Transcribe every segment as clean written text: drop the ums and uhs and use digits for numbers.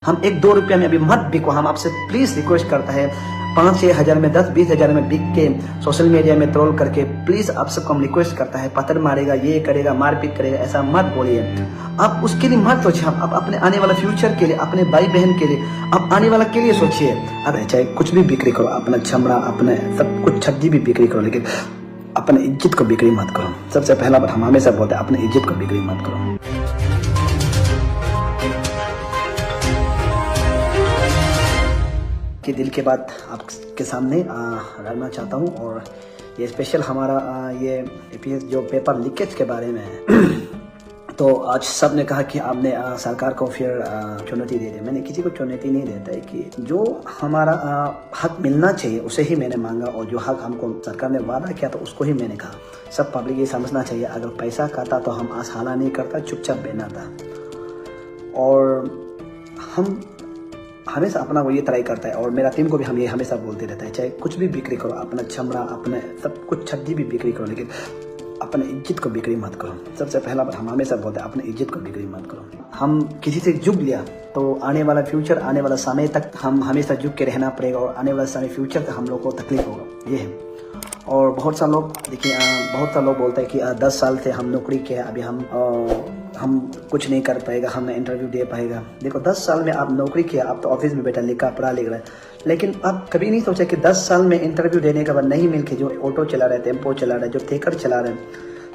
हम 1-2 रुपया में अभी मत बिको, हम आपसे प्लीज रिक्वेस्ट करता है। 5-6 हज़ार में 10-20 हज़ार में बिक के सोशल मीडिया में ट्रोल करके प्लीज आप सबको हम रिक्वेस्ट करता है, पत्थर मारेगा, ये करेगा, मारपीट करेगा, ऐसा मत बोलिए। आप उसके लिए मत सोचिए, आप अपने आने वाला फ्यूचर के लिए, अपने भाई बहन के लिए, आप आने वाला के लिए सोचिए। अरे चाहे कुछ भी बिक्री करो, अपना चमड़ा, अपने सब कुछ छज्जी भी बिक्री करो, लेकिन अपने इज्जत को बिक्री मत करो। सबसे पहला बात हम हमेशा बोलते हैं, अपने इज्जत को बिक्री मत करो। कि दिल के बात आपके सामने रखना चाहता हूँ, और ये स्पेशल हमारा ये जो पेपर लीकेज के बारे में है। तो आज सब ने कहा कि आपने सरकार को फिर चुनौती दे दी। मैंने किसी को चुनौती नहीं देता है, कि जो हमारा हक मिलना चाहिए उसे ही मैंने मांगा, और जो हक हमको सरकार ने वादा किया तो उसको ही मैंने कहा। सब पब्लिक ये समझना चाहिए, अगर पैसा खाता तो हम आसाना नहीं करता, चुपचाप बहना था। और हम हमेशा अपना वो ये ट्राई करता है, और मेरा टीम को भी हम ये हमेशा बोलते रहता है, चाहे कुछ भी बिक्री करो, अपना चमड़ा, अपने सब कुछ छज्जी भी बिक्री करो, लेकिन अपने इज्जत को बिक्री मत करो। सबसे पहला बात हम हमेशा बोलते हैं, अपने इज्जत को बिक्री मत करो। हम किसी से झुक लिया तो आने वाला फ्यूचर, आने वाला समय तक हम हमेशा झुक के रहना पड़ेगा, और आने वाला समय फ्यूचर तक हम लोग को तकलीफ होगा, ये है। और बहुत सा लोग देखिए, बहुत सा लोग बोलते हैं कि 10 साल से हम नौकरी किया, अभी हम कुछ नहीं कर पाएगा, हम इंटरव्यू दे पाएगा। देखो 10 साल में आप नौकरी किया, आप तो ऑफिस में बैठा लिखा पढ़ा लिख रहा है, लेकिन आप कभी नहीं सोचा कि 10 साल में इंटरव्यू देने के बाद नहीं मिलके जो ऑटो चला रहे, टेम्पो चला रहे, जो ठेकर चला रहे,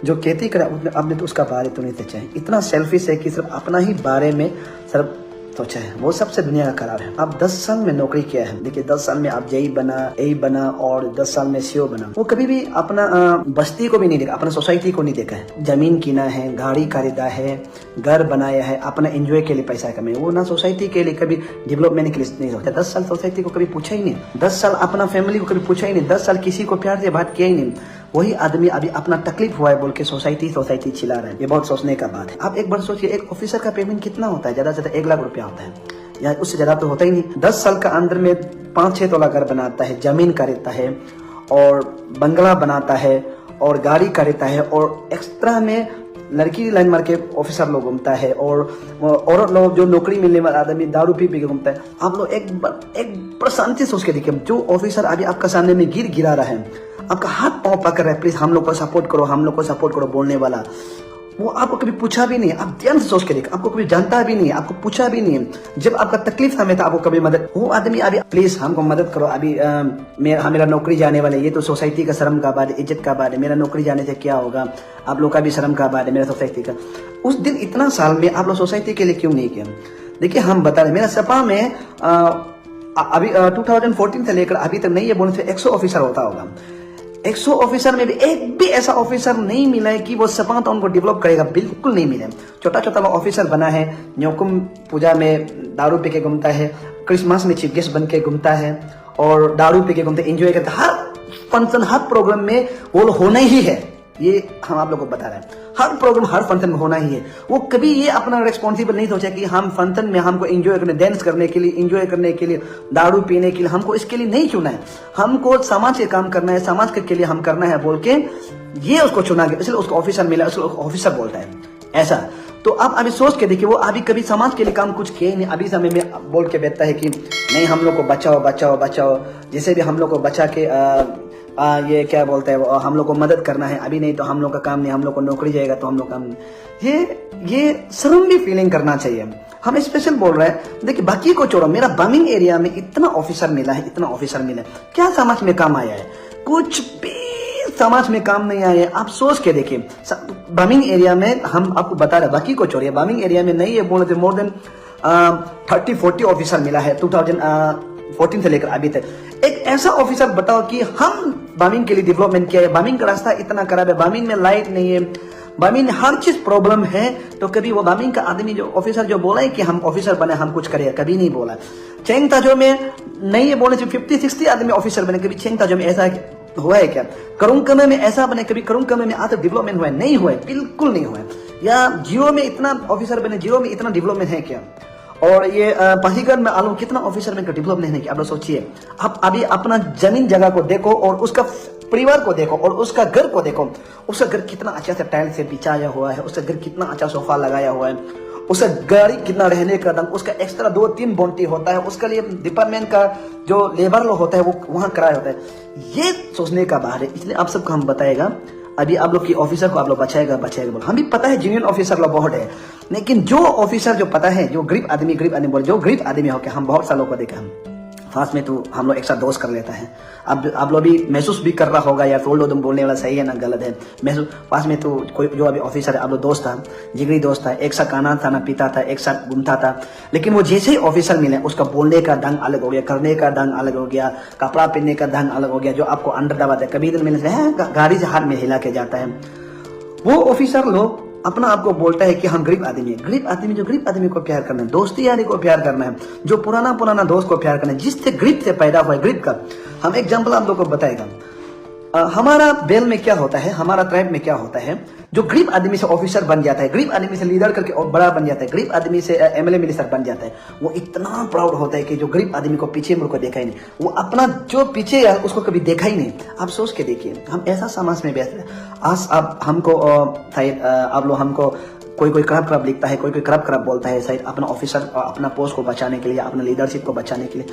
जो खेती कर रहा है, आपने तो उसका बारे तो नहीं सोचा है। इतना सेल्फिश है कि सिर्फ अपना ही बारे में सिर्फ सोचा है, वो सबसे दुनिया का खराब है। आप 10 साल में नौकरी किया है, देखिए 10 साल में आप जेई बना, ए बना, और 10 साल में सीओ बना। वो कभी भी अपना बस्ती को भी नहीं देखा, अपना सोसाइटी को नहीं देखा है। जमीन किना है, गाड़ी खरीदा है, घर बनाया है, अपना एंजॉय के लिए पैसा कमाया, वो ना सोसाइटी के लिए कभी डेवलपमेंट के लिए नहीं सोचा। 10 साल सोसाइटी को कभी पूछा ही नहीं, 10 साल अपना फैमिली को कभी पूछा ही नहीं, 10 साल किसी को प्यार से बात किया ही नहीं। वही आदमी अभी अपना तकलीफ हुआ है बोल के सोसाइटी चिल्ला रहा है। ये बहुत सोचने का बात है। आप एक बार सोचिए, एक ऑफिसर का पेमेंट कितना होता है? ज्यादा से ज्यादा 1 लाख रुपया होता है, या उससे ज्यादा तो होता ही नहीं। 10 साल का अंदर में 5-6 तोला घर बनाता है, जमीन खरीदता है, और बंगला बनाता है, और गाड़ी खरीदता है, और एक्स्ट्रा में लड़की लाइन मार के ऑफिसर लोग घूमता है, और लोग जो नौकरी मिलने वाला आदमी दारू पी के घूमता है। आप लोग एक बार शांति सोच के देखिए, जो ऑफिसर अभी आपका सामने में गिरा रहा है, आपका हाथ पांव पकड़ रहा है, प्लीज हम लोग को सपोर्ट करो, हम लोग को सपोर्ट करो बोलने वाला, वो आपको कभी पूछा भी नहीं। आप ध्यान से सोच के देखो, आपको कभी जानता भी नहीं, आपको पूछा भी नहीं। जब आपका तकलीफ हमें था, आपको कभी मदद, वो आदमी अभी प्लीज हमको मदद करो, अभी मेरा नौकरी जाने वाले, ये तो सोसाइटी का शर्म का बात है, इज्जत का बात है। मेरा नौकरी जाने से क्या होगा, आप लोग का भी शर्म का बात है, मेरा सोसाइटी का। उस दिन इतना साल में आप लोग सोसाइटी के लिए क्यों नहीं किया? देखिए हम बता रहे, मेरा सपा में अभी 2014 से लेकर अभी तक नहीं, ये बोलने से 100 ऑफिसर होता होगा। 100 ऑफिसर में भी एक भी ऐसा ऑफिसर नहीं मिला है कि वो सपा तो उनको डेवलप करेगा, बिल्कुल नहीं मिला। छोटा छोटा ऑफिसर बना है, न्योकुम पूजा में दारू पी के घूमता है, क्रिसमस में चीफ गेस्ट बन के घूमता है, और दारू पी के घूमते एंजॉय करता है। हर फंक्शन, हर प्रोग्राम में वो होना ही है, ये हम आप लोगों को बता रहे हैं। हर प्रोग्राम, हर फंक्शन में होना ही है। वो कभी ये अपना रिस्पॉन्सिबल नहीं सोचा कि हम फंक्शन में हमको एंजॉय करने, डांस करने के लिए, एंजॉय करने के लिए, दारू पीने के लिए, हमको इसके लिए नहीं चुना है। हमको समाज के काम करना है, समाज के लिए हम करना है बोल के ये उसको चुना गया, इसलिए उसको ऑफिसर मिला, इसलिए ऑफिसर बोलता है ऐसा। तो आप अभी सोच के देखिए, वो अभी कभी समाज के लिए काम कुछ किए नहीं, अभी समय में बोल के बैठता है कि नहीं हम लोग को बचाओ बचाओ बचाओ, जैसे भी हम लोग को बचा के ये क्या बोलते हैं, हम लोग को मदद करना है, अभी नहीं तो हम लोग का काम नहीं, हम लोग को नौकरी जाएगा तो हम लोग काम। ये शर्म भी फीलिंग करना चाहिए। हम स्पेशल बोल रहे हैं, देखिए बाकी को छोड़ो, मेरा बमिंग एरिया में इतना ऑफिसर मिला है, इतना ऑफिसर मिला है, क्या समाज में काम आया है? कुछ भी समाज में काम नहीं आया है। आप सोच के देखिए, बमिंग एरिया में हम आपको बता रहे, बाकी को छोड़िए, बमिंग एरिया में नहीं है बोल रहे, मोर देन 30-40 ऑफिसर मिला है 2014 से लेकर अभी तक। एक ऐसा ऑफिसर बताओ कि हम बामिंग के लिए डेवलपमेंट किया है। बामिंग का रास्ता इतना खराब है, बामिंग में लाइट नहीं है, बामिंग में हर चीज प्रॉब्लम है। तो कभी वो बामिंग का आदमी जो ऑफिसर जो बोला है कि हम ऑफिसर बने, हम कुछ करें, कभी नहीं बोला। चेंगताजो में नहीं है बोलने से 50-60 आदमी ऑफिसर बने, कभी चेंगताजो में ऐसा हुआ है क्या? करुंगकमे में ऐसा बने, कभी करुंगकमे में आज डेवलपमेंट हुआ है? नहीं हुआ है, बिल्कुल नहीं हुआ है। या जियो में इतना ऑफिसर बने, जियो में इतना डेवलपमेंट है क्या? और ये पासीघाट में आलू कितना ऑफिसर में डेवलपमेंट है क्या? आप लोग सोचिए। आप अभी अपना जमीन जगह को देखो, और उसका परिवार को देखो, और उसका घर को देखो। उसका घर कितना अच्छा से टाइल से बिछाया हुआ है, उसका घर कितना अच्छा सोफा लगाया हुआ है, उसका गाड़ी कितना रहने का दाम, उसका एक्स्ट्रा 2-3 बोंटी होता है, उसके लिए डिपार्टमेंट का जो लेबर लोग होता है वो वहां किराया होता है। ये सोचने का बाहर है। इसलिए आप सबको हम बताएगा, अभी आप लोग की ऑफिसर को आप लोग बचाएगा बोल, हम भी पता है जेन्युइन ऑफिसर लोग बहुत है, लेकिन जो ऑफिसर जो पता है, जो गरीब आदमी बोल, जो गरीब आदमी हो के हम बहुत सालों को देखा, हम फास्ट में तो हम लोग एक साथ दोस्त कर लेता है। अब आप लोग भी महसूस भी कर रहा होगा यार, टोल तुम बोलने वाला सही है ना गलत है। महसूस फास्ट में तो कोई जो अभी ऑफिसर है, आप लोग दोस्त था, जिगरी दोस्त था, एक साथ खाना था ना पीता था, एक साथ घूमता था, लेकिन वो जैसे ही ऑफिसर मिले उसका बोलने का ढंग अलग हो गया, करने का ढंग अलग हो गया, कपड़ा पहनने का ढंग अलग हो गया, जो आपको अंडर दबाता है, कभी दिन मिलने से गाड़ी से हाथ में हिला के जाता है। वो ऑफिसर लोग अपना आपको बोलता है कि हम गरीब आदमी है। गरीब आदमी, जो गरीब आदमी को प्यार करना है, दोस्ती यारी को प्यार करना है, जो पुराना दोस्त को प्यार करना है, जिससे गरीब से पैदा हुआ है, गरीब का। हम एग्जांपल आप लोगों को बताएगा, हमारा बेल में क्या होता है, हमारा ट्राइब में क्या होता है, जो गरीब आदमी से ऑफिसर बन जाता है, गरीब आदमी से लीडर करके और बड़ा बन जाता है, गरीब आदमी से एमएलए मिनिस्टर बन जाता है, वो इतना प्राउड होता है कि जो गरीब आदमी को पीछे मुड़ को देखा ही नहीं, वो अपना जो पीछे है उसको कभी देखा ही नहीं। आप सोच के देखिए, हम ऐसा समाज में बैठे हैं। आज आप हमको आप लोग हमको कोई खराब लिखता है, कोई खराब बोलता है, शायद अपना ऑफिसर अपना पोस्ट को बचाने के लिए, अपना लीडरशिप को बचाने के लिए।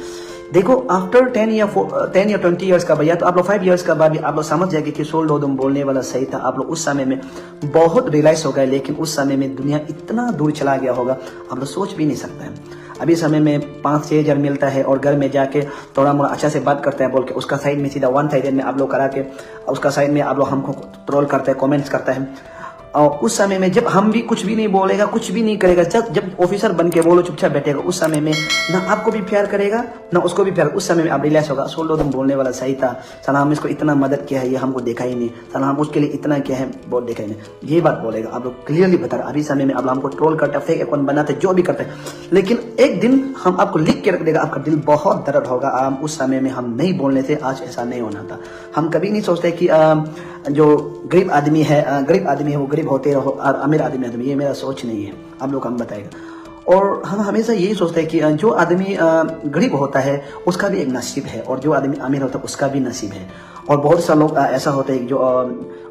देखो आफ्टर 10 या 20 ईयर्स का भैया, तो आप लोग 5 ईयर्स का बाद आप लोग समझ जाएंगे कि सोल डोदम बोलने वाला सही था। आप लोग उस समय में बहुत रियलाइज हो गए, लेकिन उस समय में दुनिया इतना दूर चला गया होगा आप लोग सोच भी नहीं सकते हैं। अभी समय में 5-6 हज़ार मिलता है और घर में जाके थोड़ा मोड़ा अच्छा से बात करते हैं बोल के, उसका साइड में सीधा 1,000 में आप लोग करा के, उसका साइड में आप लोग हमको ट्रोल करते हैं, कमेंट्स करता है। और उस समय में जब हम भी कुछ भी नहीं बोलेगा, कुछ भी नहीं करेगा, जब ऑफिसर बन के बोलो चुपचाप बैठेगा, उस समय में ना आपको भी प्यार करेगा ना उसको भी प्यार। उस समय में आप रियलाइज होगा, सोलो तुम बोलने वाला सही था, सलाम हम इसको इतना मदद किया है, ये हमको देखा ही नहीं, सलाम हम उसके लिए इतना किया है, बहुत देखा ही नहीं। ये बात बोलेगा, आप लोग क्लियरली बता रहे। अभी समय में आप हमको ट्रोल करते हैं, फेक अकाउंट बनाते, जो भी करते हैं, लेकिन एक दिन हम आपको लिख के रख देगा, आपका दिल बहुत दर्द होगा। उस समय में हम नहीं बोलने थे, आज ऐसा नहीं होना था। हम कभी नहीं सोचते कि जो गरीब आदमी है वो गरीब होते रहो और अमीर आदमी, ये मेरा सोच नहीं है। आप लोग हम बताएगा। और हम हमेशा यही सोचते हैं कि जो आदमी गरीब होता है उसका भी एक नसीब है, और जो आदमी अमीर होता है उसका भी नसीब है। और बहुत सारे लोग ऐसा होते हैं जो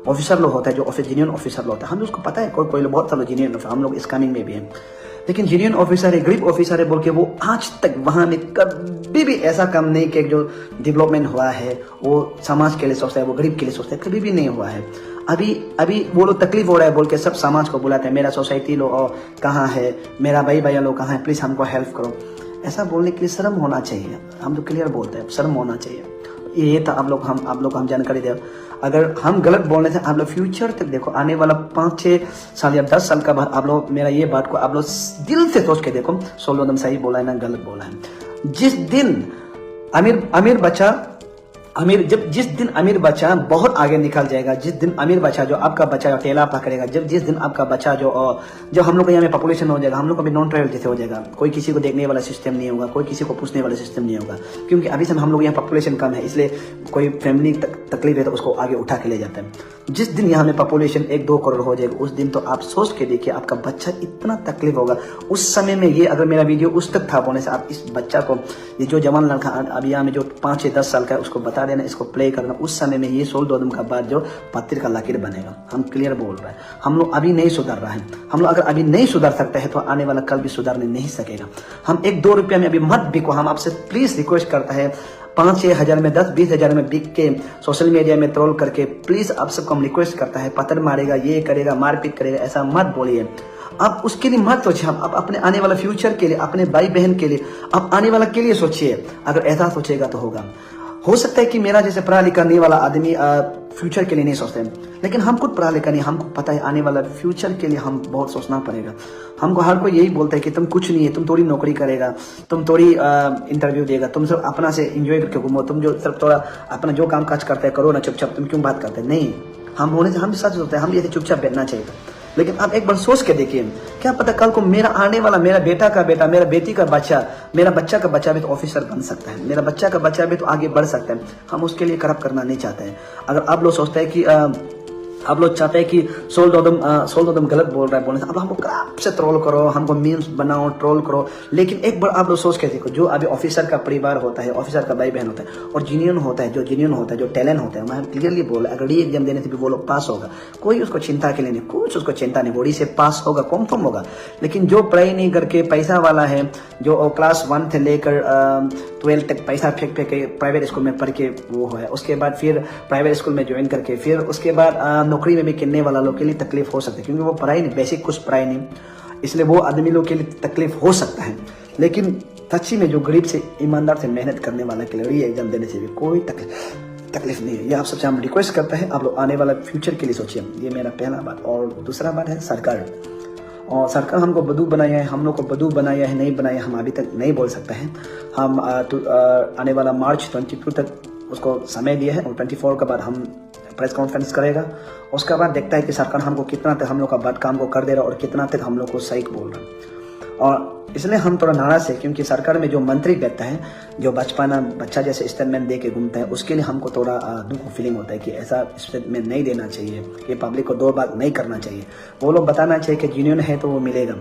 ऑफिसर लोग होता है, जो जेन्युइन ऑफिसर लोग होता है, हमें उसको पता है, कोई लोग बहुत सारे जेन्युइन, हम लोग स्कैमिंग में भी हैं, लेकिन जेन्युइन ऑफिसर है, गरीब ऑफिसर है बोल के वो आज तक वहां में कभी भी ऐसा काम नहीं कि जो डेवलपमेंट हुआ है वो समाज के लिए सोचता है, वो गरीब के लिए सोचता है, कभी भी नहीं हुआ है। अभी वो लोग तकलीफ हो रहा है बोल के सब समाज को बुलाते हैं, मेरा सोसाइटी लोग कहाँ है, मेरा भाई लोग कहाँ है, प्लीज हमको हेल्प करो। ऐसा बोलने के लिए शर्म होना चाहिए। हम तो क्लियर बोलते हैं, शर्म होना चाहिए। ये था आप लोग हम जानकारी दे। अगर हम गलत बोलने से आप लोग फ्यूचर तक देखो, आने वाला 5-6 साल या 10 साल का बाद आप लोग मेरा ये बात को आप लोग दिल से सोच के देखो, सोलो दम सही बोला है ना गलत बोला है। जिस दिन जिस दिन अमीर बच्चा बहुत आगे निकल जाएगा, जिस दिन अमीर बच्चा जो आपका बच्चा टेला पकड़ेगा, जिस दिन आपका बच्चा जो हम लोग को यहाँ में पॉपुलेशन हो जाएगा, हम लोग को भी नॉन ट्राइबल जैसे हो जाएगा, कोई किसी को देखने वाला सिस्टम नहीं होगा, कोई किसी को पूछने वाला सिस्टम नहीं होगा, क्योंकि अभी से हम लोग यहाँ पॉपुलेशन कम है, इसलिए कोई फैमिली तकलीफ है तो उसको आगे उठा के ले जाता है। जिस दिन यहाँ में पॉपुलेशन 1-2 करोड़ हो जाएगा, उस दिन तो आप सोच के देखिए आपका बच्चा इतना तकलीफ होगा। उस समय में ये अगर मेरा वीडियो उस तक था बोलने से, आप इस बच्चा को, ये जो जवान लड़का अभी यहाँ में जो 5-10 साल का है, उसको बता देना, इसको प्ले करना। उस समय में ये 16 दिन का बाद जो पत्थर का लकीर बनेगा। हम क्लियर बोल रहे हैं, हम लोग अभी नहीं सुधर रहा है। हम लोग अगर अभी नहीं सुधर सकते हैं तो आने वाला कल भी सुधरने नहीं सकेगा। हम 1-2 रुपया में अभी मत बिको। हम आपसे प्लीज रिक्वेस्ट करता है, 5-6 हज़ार में 10-20 हज़ार में बिक के सोशल मीडिया में ट्रोल करके, प्लीज आप सबको हम रिक्वेस्ट करता है, पत्थर मारेगा, ये करेगा, मारपीट करेगा, ऐसा मत बोलिए। आप उसके लिए मत सोचिए, आप अपने आने वाला फ्यूचर के लिए, अपने भाई बहन के लिए, आप आने वाला के लिए सोचिए। अगर ऐसा सोचेगा तो होगा। हो सकता है कि मेरा जैसे पढ़ा लिखा नहीं वाला आदमी फ्यूचर के लिए नहीं सोचते, लेकिन हम खुद पढ़ा लिखा नहीं, हमको पता है आने वाला फ्यूचर के लिए हम बहुत सोचना पड़ेगा। हमको हर कोई यही बोलता है कि तुम कुछ नहीं है, तुम थोड़ी नौकरी करेगा, तुम थोड़ी इंटरव्यू देगा, तुम सिर्फ अपना से एंजॉय करके घूमो, तुम जो सिर्फ थोड़ा अपना जो काम काज करते हैं करो ना चुपचाप, तुम क्यों बात करते हैं। नहीं, हम होने से हम सच होते हैं, हम ये चुपचाप बैठना चाहिए। लेकिन आप एक बार सोच के देखिए, क्या पता कल को मेरा आने वाला, मेरा बेटा का बेटा, मेरा बेटी का बच्चा, मेरा बच्चा का बच्चा भी तो ऑफिसर बन सकता है, मेरा बच्चा का बच्चा भी तो आगे बढ़ सकता है। हम उसके लिए खराब करना नहीं चाहते हैं। अगर आप लोग सोचते हैं कि आप लोग चाहते हैं कि सोल दो गलत बोल रहा है, बोलने से आप लोग हमको खराब से ट्रोल करो, हमको मीम्स बनाओ, ट्रोल करो। लेकिन एक बार आप लोग सोच के देखो, जो अभी ऑफिसर का परिवार होता है, ऑफिसर का भाई बहन होता है और जीनियन होता है, जो जीनियन होता है, जो टैलेंट होता है, मैं क्लियरली बोल रहा है, अगर एग्जाम देने से भी वो लोग पास होगा, कोई उसको चिंता के लिए नहीं, कुछ उसको चिंता नहीं, बॉडी से पास होगा, कॉन्फर्म होगा। लेकिन जो पढ़ाई नहीं करके पैसा वाला है, जो क्लास 1 से लेकर 12 तक पैसा फेंक के प्राइवेट स्कूल में पढ़ के वो है, उसके बाद फिर प्राइवेट स्कूल में ज्वाइन करके फिर उसके बाद नौकरी में भी किन्ने वाला लोग के लिए तकलीफ हो सकती है, क्योंकि वो पढ़ाई नहीं, बेसिक कुछ पढ़ाई नहीं, इसलिए वो आदमी लोग के लिए तकलीफ हो सकता है। लेकिन सच्ची में जो गरीब से ईमानदार से मेहनत करने वाला के लिए एग्जाम देने से भी कोई तकलीफ नहीं है। ये आप सबसे हम रिक्वेस्ट करते हैं, आप लोग आने वाला फ्यूचर के लिए सोचिए। ये मेरा पहला बात। और दूसरा बात है सरकार, और सरकार हमको बदू बनाया है, हम लोग को बदू बनाया है नहीं बनाया हम अभी तक नहीं बोल सकते हैं। हम आने वाला मार्च 22 तक उसको समय दिया है और 24 के बाद हम प्रेस कॉन्फ्रेंस करेगा। उसके बाद देखता है कि सरकार हमको कितना तक हम लोग का बात काम को कर दे रहा है और कितना तक हम लोग को सही बोल रहा है। और इसलिए हम थोड़ा नाराज है, क्योंकि सरकार में जो मंत्री बैठता है, जो बच्चा जैसे स्टेटमेंट दे के घूमता है, उसके लिए हमको थोड़ा दुख फीलिंग होता है कि ऐसा स्टेटमेंट नहीं देना चाहिए, कि पब्लिक को 2 बात नहीं करना चाहिए। वो लोग बताना चाहिए कि जीनियन है तो वो मिलेगा।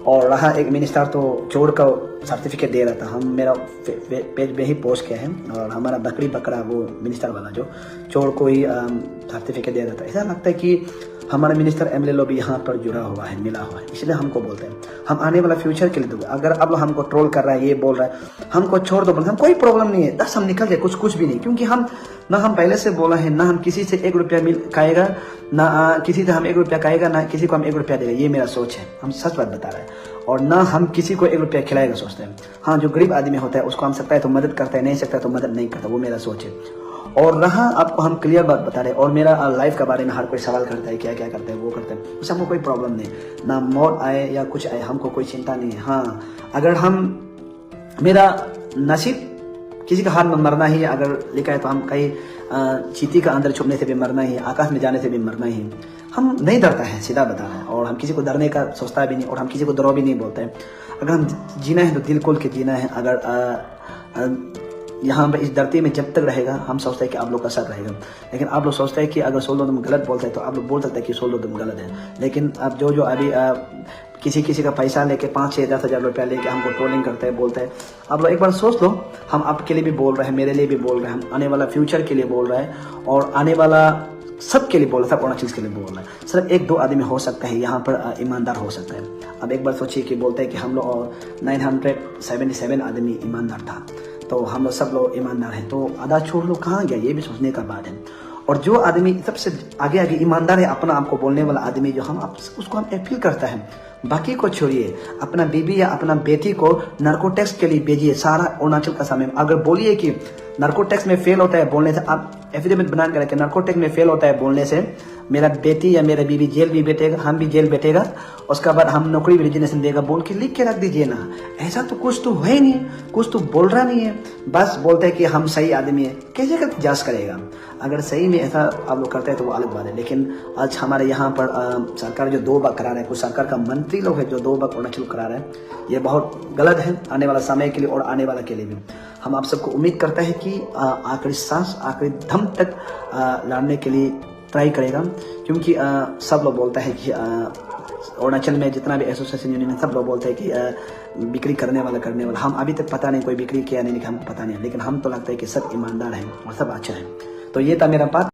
और रहा एक मिनिस्टर तो चोर का सर्टिफिकेट दे रहा था, हम मेरा पेज में ही पोस्ट किया है, और हमारा बकरी बकरा वो मिनिस्टर वाला जो चोर को ही सर्टिफिकेट दे रहा था। ऐसा लगता है कि हमारा मिनिस्टर एमएलए लोग भी यहाँ पर जुड़ा हुआ है, मिला हुआ है, इसलिए हमको बोलते हैं हम आने वाला फ्यूचर के लिए दूंगा। अगर अब लोग हमको ट्रोल कर रहा है, ये बोल रहा है, हमको छोड़ दो, बोल हम कोई प्रॉब्लम नहीं है, 10 हम निकल जाए, कुछ भी नहीं, क्योंकि हम ना हम पहले से बोला है, ना हम किसी से 1 रुपया खाएगा, ना किसी से हम 1 रुपया खाएगा, ना किसी को हम 1 रुपया देगा। ये मेरा सोच है, हम सच बात बता रहे हैं। और ना हम किसी को 1 रुपया खिलाएगा सोचते हैं। हाँ, जो गरीब आदमी होता है उसको हम सकता है तो मदद करता है, नहीं सकता तो मदद नहीं करता, वो मेरा सोच है। और रहा आपको हम क्लियर बात बता रहे हैं। और मेरा लाइफ के बारे में हर कोई सवाल करता है, क्या क्या करते हैं, वो करते हैं, उससे हमको कोई प्रॉब्लम नहीं, ना मौत आए या कुछ आए, हमको कोई चिंता नहीं है। हाँ, अगर हम मेरा नसीब किसी का हाथ में मरना ही अगर लिखा है तो हम कहीं चींटी का अंदर छुपने से भी मरना ही, आकाश में जाने से भी मरना ही। हम नहीं डरता है, सीधा बता रहे हैं। और हम किसी को डरने का सोचता भी नहीं, और हम किसी को डरो भी नहीं बोलते हैं। अगर हम जीना है तो दिल खोल के जीना है। अगर यहाँ पर इस धरती में जब तक रहेगा, हम सोचते हैं कि आप लोग का साथ रहेगा। लेकिन आप लोग सोचते हैं कि अगर सोलो तुम गलत बोलते हैं तो आप लोग बोल सकते हैं कि सोलो तुम गलत है। लेकिन अब जो अभी किसी का पैसा लेके 5-6-10 हज़ार रुपया लेके हमको ट्रोलिंग करते हैं, बोलते हैं, आप लोग एक बार सोच लो, हम आपके लिए भी बोल रहे हैं, मेरे लिए भी बोल रहे हैं, हम आने वाला फ्यूचर के लिए बोल रहे हैं, और आने वाला सबके लिए बोल रहे हैं, सब अरुणाचल के लिए बोल रहे हैं। सिर्फ 1-2 आदमी हो सकता है यहाँ पर ईमानदार हो सकता है। अब एक बार सोचिए कि बोलते हैं कि हम लोग 977 आदमी ईमानदार था, तो हम लोग सब लोग ईमानदार हैं, तो आधा छोड़ लो कहाँ गया, ये भी सोचने का बात है। और जो आदमी सबसे आगे ईमानदार है, अपना आपको बोलने वाला आदमी, जो हम उसको हम अपील करता है। बाकी को छोड़िए, अपना बीबी या अपना बेटी को नार्कोटिक्स के लिए भेजिए। सारा अरुणाचल का समय अगर बोलिए कि नार्कोटिक्स में फेल होता है बोलने से, आप एफिडेविट बना के रखें, नार्कोटिक्स में फेल होता है बोलने से मेरा बेटी या मेरा बीबी जेल भी बैठेगा, हम भी जेल बैठेगा, उसके बाद हम नौकरी भी रिजिग्नेशन देगा, बोल के लिख के रख दीजिए ना। ऐसा तो कुछ तो है नहीं, कुछ तो बोल रहा नहीं है, बस बोलते हैं कि हम सही आदमी है। कैसे कर जांच करेगा? अगर सही में ऐसा आप लोग करते हैं तो वो अलग बात है। लेकिन आज हमारे यहाँ पर सरकार जो 2 बार करा रहा है, कुछ सरकार का मंत्री लोग है जो 2 बार अरुणाचल करा रहा है, ये बहुत गलत है आने वाला समय के लिए और आने वाला के लिए भी। हम आप सबको उम्मीद करते हैं कि आखिरी सांस, आखिरी दम तक लड़ने के लिए ट्राई करेगा, क्योंकि सब लोग बोलते हैं कि अरुणाचल में जितना भी एसोसिएशन यूनियन है, सब लोग बोलते हैं कि बिक्री करने वाला। हम अभी तक पता नहीं कोई बिक्री किया नहीं, हमको पता नहीं, लेकिन हम तो लगता है कि सब ईमानदार हैं और सब अच्छा है। तो ये था मेरा बात।